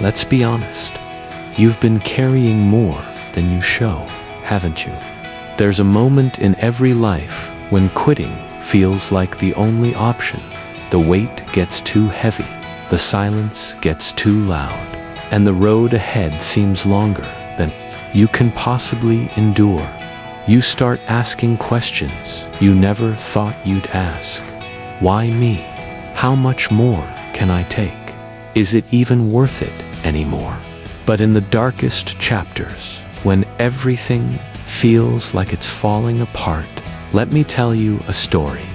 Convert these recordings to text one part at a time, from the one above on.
let's be honest. You've been carrying more than you show, haven't you? There's a moment in every life when quitting feels like the only option. The weight gets too heavy, the silence gets too loud, and the road ahead seems longer than you can possibly endure. You start asking questions you never thought you'd ask. Why me? How much more can I take? Is it even worth it anymore? But in the darkest chapters, when everything feels like it's falling apart, let me tell you a story.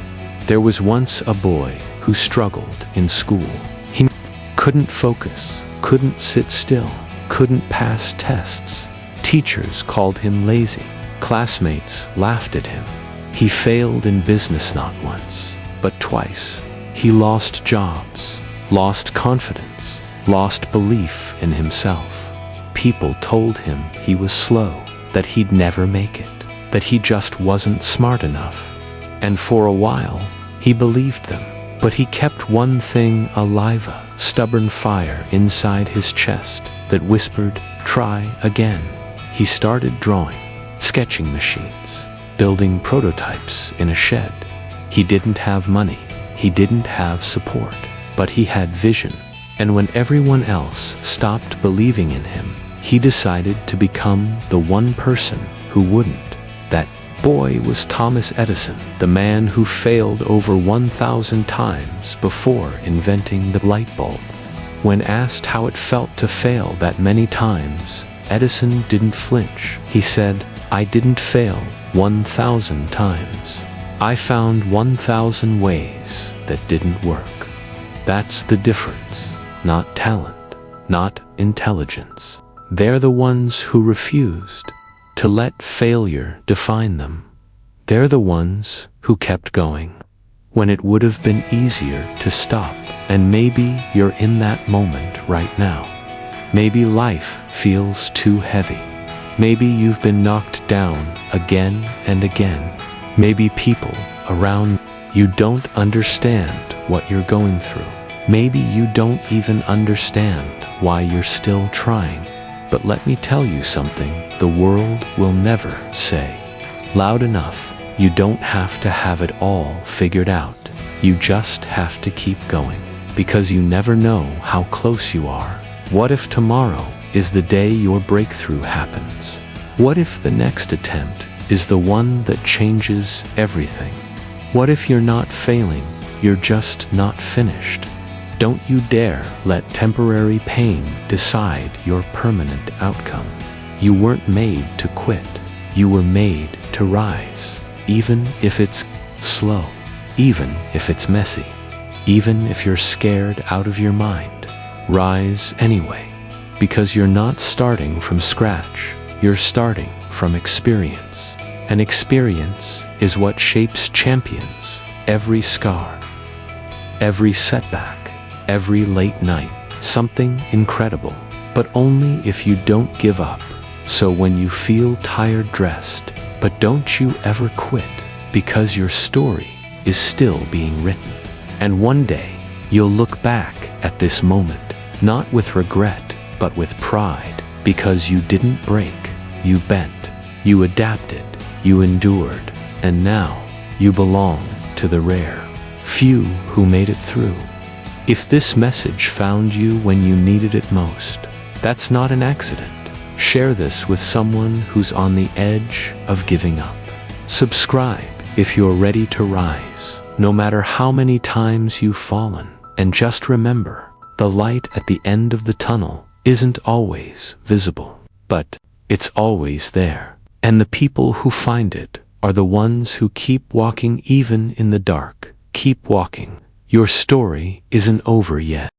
There was once a boy who struggled in school. He couldn't focus, couldn't sit still, couldn't pass tests. Teachers called him lazy. Classmates laughed at him. He failed in business not once, but twice. He lost jobs, lost confidence, lost belief in himself. People told him he was slow, that he'd never make it, that he just wasn't smart enough. And for a while, he believed them. But he kept one thing alive, a stubborn fire inside his chest that whispered, "Try again." He started drawing, sketching machines, building prototypes in a shed. He didn't have money, he didn't have support, but he had vision. And when everyone else stopped believing in him, he decided to become the one person who wouldn't. That boy was Thomas Edison, the man who failed over 1,000 times before inventing the light bulb. When asked how it felt to fail that many times, Edison didn't flinch. He said, "I didn't fail 1,000 times. I found 1,000 ways that didn't work." That's the difference. Not talent, not intelligence. They're the ones who refused to let failure define them. They're the ones who kept going when it would have been easier to stop. And maybe you're in that moment right now. Maybe life feels too heavy. Maybe you've been knocked down again and again. Maybe people around you don't understand what you're going through. Maybe you don't even understand why you're still trying. But let me tell you something the world will never say loud enough. You don't have to have it all figured out. You just have to keep going, because you never know how close you are. What if tomorrow is the day your breakthrough happens? What if the next attempt is the one that changes everything? What if you're not failing, you're just not finished? Don't you dare let temporary pain decide your permanent outcome. You weren't made to quit. You were made to rise. Even if it's slow, even if it's messy, even if you're scared out of your mind, rise anyway. Because you're not starting from scratch, you're starting from experience. And experience is what shapes champions. Every scar, every setback, every late night, something incredible, but only if you don't give up. So when you feel tired, dressed, but don't you ever quit, because your story is still being written. And one day, you'll look back at this moment, not with regret, but with pride, because you didn't break, you bent, you adapted, you endured, and now you belong to the rare few who made it through. If this message found you when you needed it most, that's not an accident. Share this with someone who's on the edge of giving up. Subscribe if you're ready to rise, no matter how many times you've fallen. And just remember, the light at the end of the tunnel isn't always visible, but it's always there. And the people who find it are the ones who keep walking even in the dark. Keep walking. Your story isn't over yet.